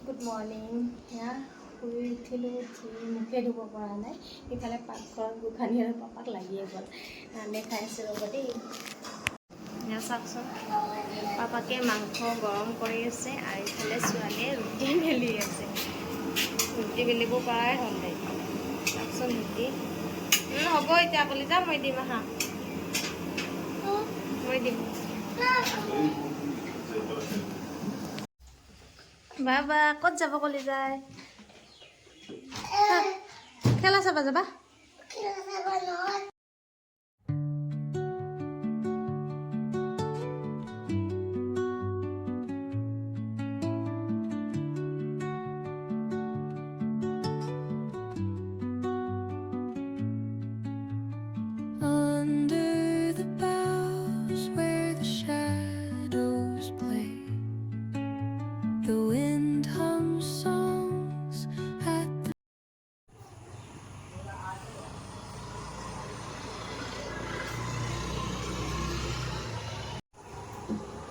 Good morning. এয়া শুই উঠিলোঁ, উঠি মুখে ধুব পৰা নাই। ইফালে পাকঘৰত গোসাঁনী আৰু পাপাক লাগিয়ে গ'ল। দেখাই আছোঁ ৰ'ব দেই। এয়া চাওকচোন, পাপাকে মাংস গৰম কৰি আছে আৰু ইফালে ছোৱালীয়ে ৰুটি বেলি আছে। ৰুটি বেলিব পৰাই হ'ল দে। চাওকচোন ৰুটি হ'ব এতিয়া বুলি যাম, মই দিম আহা, মই দিম। বাবা ক'ত যাব কলি যায়? খেলা চাবা যাবা?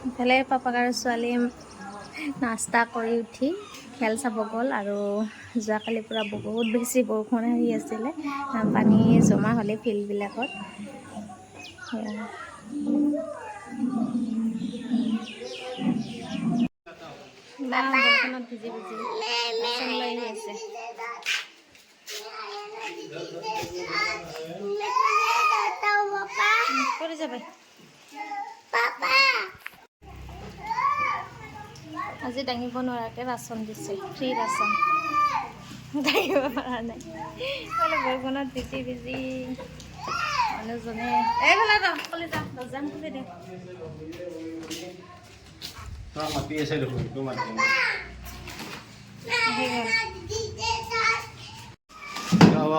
ইফালে পাপাক আৰু ছোৱালীয়ে নাস্তা কৰি উঠি খেল চাব গ'ল। আৰু যোৱাকালিৰ পৰা বহুত বেছি বৰষুণ আহি আছিলে, পানী জমা হ'লে ফিল্ডবিলাকত। বৰষুণত ভিজি ভিজি বাচন লৈ আহি আছে। ক'ত যাবা? আজি দাঙিব নোৱাৰাকৈ ৰাচন দিছে, ফ্ৰী ৰাচন। দাঙিব পৰা নাই বোলে বৰষুণত ভিজি ভিজি মানুহজনে। এইফালে যাওঁ, কলি যাওঁ, দৰ্জাখন খুলি দে। মাতি আছে দেখোন, তো মাতি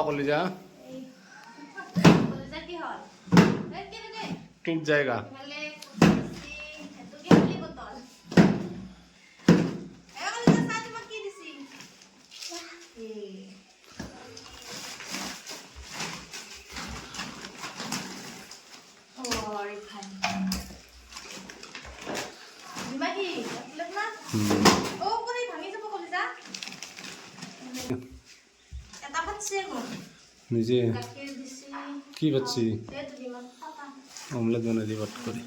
কলি যা কি হ'ল टूट जाएगा। নিজে কি বাচ্ছি অমলেট বনাই দি বাট করে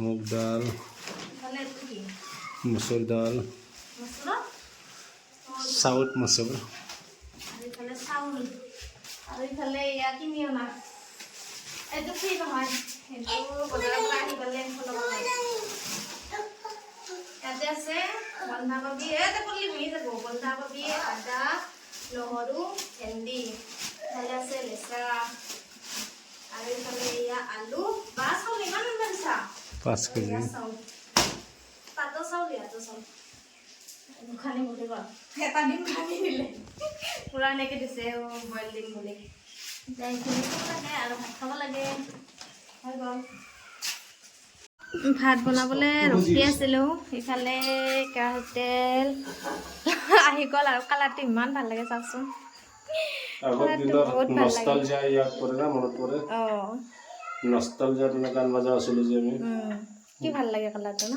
মুগ ডাল, মসুর ডাল, সাউথ মসুর, আৰু ইফালে এয়া কিনি অনা এইটো ফ্ৰী নহয়, সেইটো বজাৰৰ পৰা আহি পেলাই ইয়াতে আছে বন্ধাকবি। এটা পল্লি ভৰি যাব। বন্ধাকবি, আদা, নহৰু, ভেন্দি, ইফালে আছে লেচেৰা, আৰু ইফালে এয়া আলু। বা চাউল ইমান আনিছা? 5 কেজি চাউল, পাতৰ চাউল, ইয়াতো চাউল। গোসাঁনী বুলি কয়, এটা দিন ভাঙি দিলে পুৰা এনেকৈ দিছে বইল দিম বুলি। এতিয়া এইখিনি খাব লাগে আৰু ভাত খাব লাগে। হৈ গ'ল। ভাত বনাবলৈ ৰখি আছিলোঁ, ইফালে কেৰাহীত তেল আহি গ'ল আৰু কালাৰটো ইমান ভাল লাগে চাওকচোন। বহুত ভাল লাগে। কি ভাল লাগে কালাৰটো ন?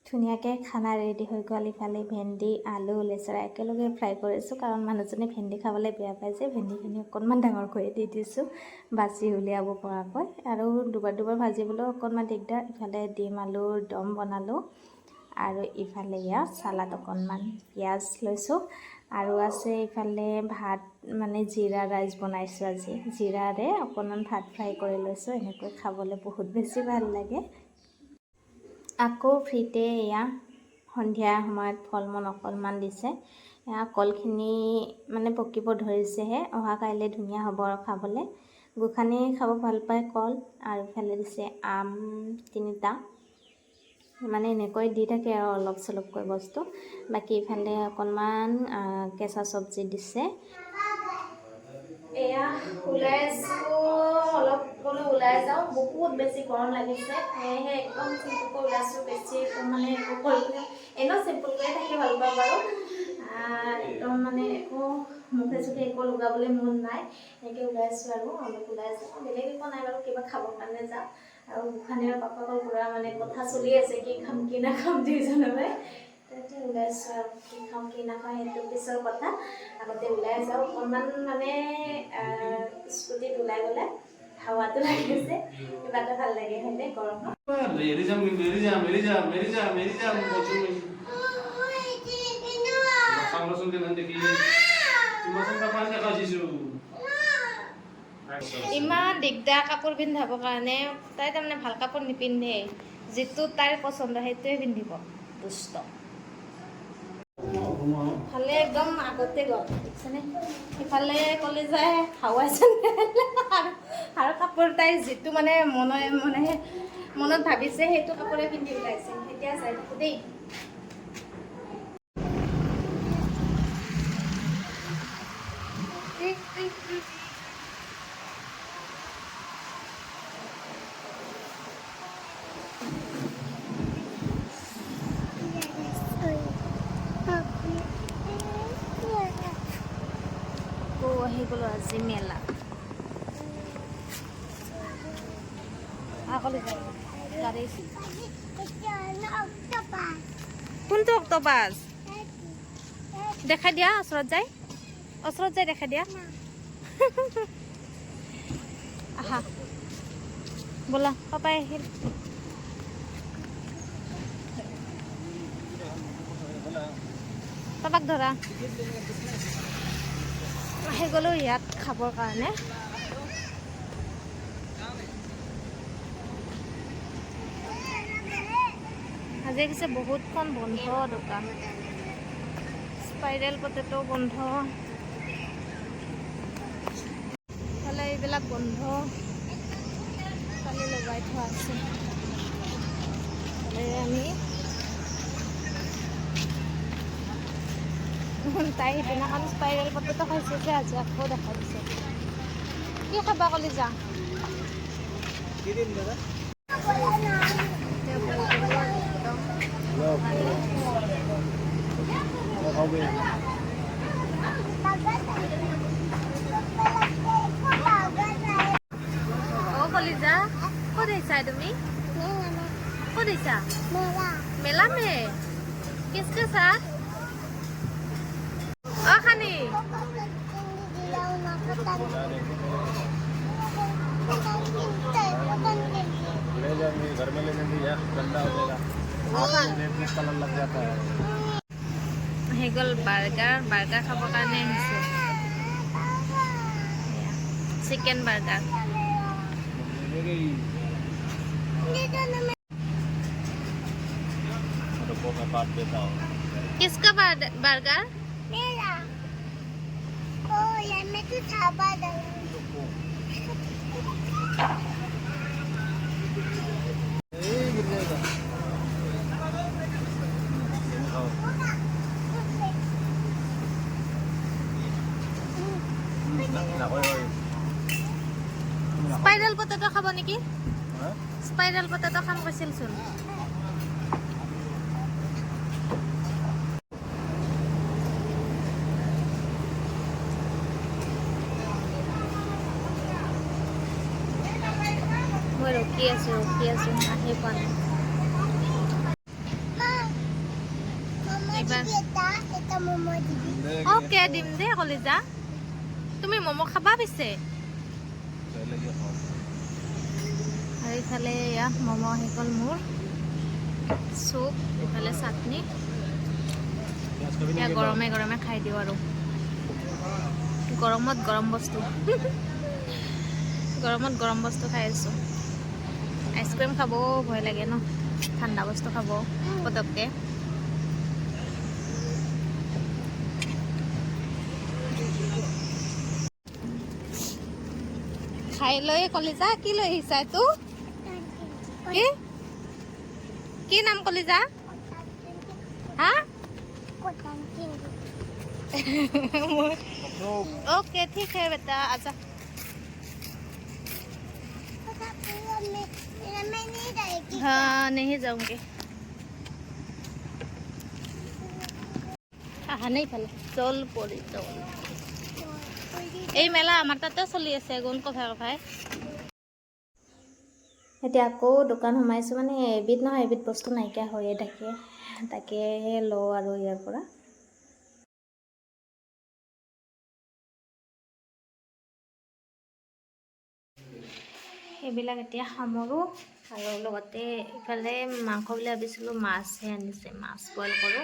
ধুনীয়াকৈ খানা ৰেডি হৈ গ'ল। ইফালে ভেন্দি, আলু, লেচেৰা একেলগে ফ্ৰাই কৰিছোঁ, কাৰণ মানুহজনে ভেন্দি খাবলৈ বেয়া পায় যে। ভেন্দিখিনি অকণমান ডাঙৰ কৰি দি দিছোঁ বাচি উলিয়াব পৰাকৈ, আৰু দুবাৰ দুবাৰ ভাজিবলৈও অকণমান দিগদাৰ। ইফালে ডিম আলুৰ দম বনালোঁ, আৰু ইফালে ইয়াত চালাড অকণমান, পিঁয়াজ লৈছোঁ, আৰু আছে ইফালে ভাত, মানে জিৰা ৰাইচ বনাইছোঁ আজি। জিৰাৰে অকণমান ভাত ফ্ৰাই কৰি লৈছোঁ, এনেকৈ খাবলৈ বহুত বেছি ভাল লাগে। আকৌ ফ্ৰীতে এয়া সন্ধিয়া সময়ত ফল মূল অকণমান দিছে। এয়া কলখিনি মানে পকিব ধৰিছেহে, অহা কাইলৈ ধুনীয়া হ'ব আৰু খাবলৈ। গোসাঁনীয়ে খাব ভাল পায় কল, আৰু ইফালে দিছে আম 3টা। মানে এনেকৈ দি থাকে আৰু অলপ চলপকৈ বস্তু। বাকী ইফালে অকণমান কেঁচা চব্জি দিছে। এয়া ওলাই আছোঁ, অলপ বোলো ওলাই যাওঁ, বহুত বেছি গৰম লাগিছে, সেয়েহে একদম চিম্পুলকৈ ওলাইছোঁ। বেছি মানে একো কৰিবলৈ এনেও চিম্পুলকৈয়ে থাকি ভাল পাওঁ বাৰু। একদম মানে একো মুখে চুখে একো লগাবলৈ মন নাই, এনেকৈ ওলাইছোঁ আৰু অলপ ওলাই যাওঁ। বেলেগ একো নাই বাৰু, কিবা খাবৰ কাৰণে যাওঁ। আৰু গোসানীৰ পাপাকৰ পুৰা মানে কথা চলি আছে কি খাম কি নাখাম দুইজনৰে তেতিয়া ওলাইছোঁ আৰু কি খাম কি নাখাওঁ সেইটো পিছৰ কথা আগতে ওলাই যাওঁ অকণমান মানে স্কুটিত ওলাই গ'লে হাৱাটো লাগিছে কিবা এটা ভাল লাগে হয়নে গৰমত ইমান দিগদাৰ কাপোৰ পিন্ধাবৰ কাৰণে তাই তাৰমানে ভাল কাপোৰ নিপিন্ধে যিটো তাইৰ পচন্দ সেইটোৱে পিন্ধিব দুষ্ট ভালে একদম আগতে গ'ল দেখিছেনে ইফালে ক'লে যায় হাৱাইছে আৰু কাপোৰ তাই যিটো মানে মনত ভাবিছে সেইটো কাপোৰে পিন্ধি ওলাইছে এতিয়া চাই থাকোঁ দেই আহি গ'লো আজি মেলা কোনটো অক্টোপাছ দেখাই দিয়া ওচৰত যাই দেখাই দিয়া আহা ব'লা পাপাই আহিল পাপাক ধৰা আহি গ'লো ইয়াত খাবৰ কাৰণে আজি পিছে বহুতখন বন্ধ দোকান স্পাইৰেল পটেটো বন্ধ ফালে এইবিলাক বন্ধ কালি লগাই থোৱা আছে আমি তাই সেইদিনাখন স্পাইৰেল পটেটো খাইছে যে আজি আকৌ দেখা দিছে কি খাবা কলি যা কলিজা ক'ত আহিছা তুমি ক'ত আহিছা মেলা মে किसके साथ खानी ले जाएंगे घर में ले जाएंगे यार गंदा हो जाएगा कलर लग जाता है हेगल बार्गार खाबर कारणे चिकेन बार्गार मैं काट देता हूँ किसका बर्गर मेरा ओ यार मैं तो थापा दे स्पाइरल पटेटो खाब नेকি स्पाइरल पटेटो खाम কৈছিল চোন মই ৰখি আছো আহি পোৱা নাই ओके दिम दे कलिजा তুমি মোমো খাবা পিছে আৰু ইফালে ইয়া মোমো আহি গ'ল মোৰ চুপ ইফালে চাটনি গৰমে গৰমে খাই দিওঁ আৰু গৰমত গৰম বস্তু খাই আছোঁ আইচক্ৰীম খাব ভয় লাগে ন ঠাণ্ডা বস্তু খাব পটককে খাই লৈ কলিজা কি লৈ আহিছা তো কি নাম কলিজা হা ओके ठीक है बेटा आजा हाँ नहीं जाऊंगी हाँ नहीं फैले चल पड़ी चल এই মেলা আমাৰ তাতে চলি আছে গুণ কফাই এতিয়া আকৌ দোকান সোমাইছোঁ, মানে এবিধ নহয় এবিধ বস্তু নাইকিয়া হৈয়ে থাকে, তাকে লওঁ আৰু ইয়াৰ পৰা। সেইবিলাক এতিয়া সামৰোঁ আৰু লগতে ইফালে মাংস বুলি ভাবিছিলোঁ, মাছহে আনিছে, মাছ বইল কৰোঁ।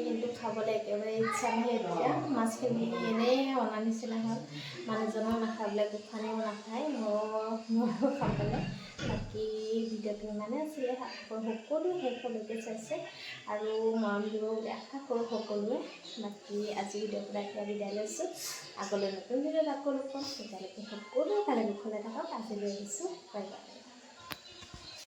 কিন্তু খাবলৈ একেবাৰে ইচ্ছা নহয় এতিয়া। মাছখিনি এনেই অনা নিচিনা হ'ল, মানুহজনেও নাখায় বোলে, গোসাঁনীও নাখায়, ময়ো খাবলৈ। বাকী ভিডিঅ'টো ইমানে আছিলে, আশা কৰোঁ সকলোৱে শেষলৈকে চাইছে আৰু মৰম দিব বুলি আশা কৰোঁ সকলোৱে। বাকী আজি ভিডিঅ'ৰ পৰা এতিয়া বিদায় লৈছোঁ, আগলৈ নতুন ভিডিঅ'ত আকৌ লগ পাম। তেতিয়ালৈকে সকলোৱে ভালে কুশলে থাকক, আজিলৈ আহিছোঁ, বাই বাই।